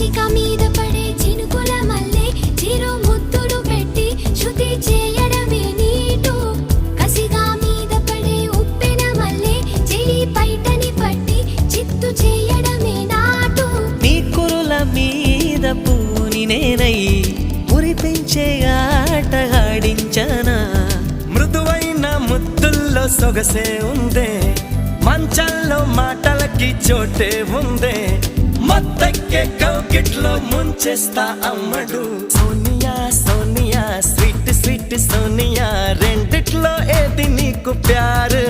పిచ్చిక మీద పడే చినుకుల మల్లె చిరు ముద్దులు పెట్టి శృతి చేయడమే నీటు కసిగా మీద పడే ఉప్పెన మల్లె చెలి పైటని పట్టి చిత్తు చేయడమే నాటు నీ కురుల మీద పూని నేనై మురిపించే ఆట ఆడించనా మృదువైన ముద్దుల్లో సొగసే ఉందే మంచంలో మాటలకి చోటే ఉందే మత్తెక్కే కౌకిట్లో ముంచేస్తా అమ్మడు సోనియా సోనియా స్వీట్ స్వీట్ సోనియా రెండిట్లో ఏది నీకు ప్యారు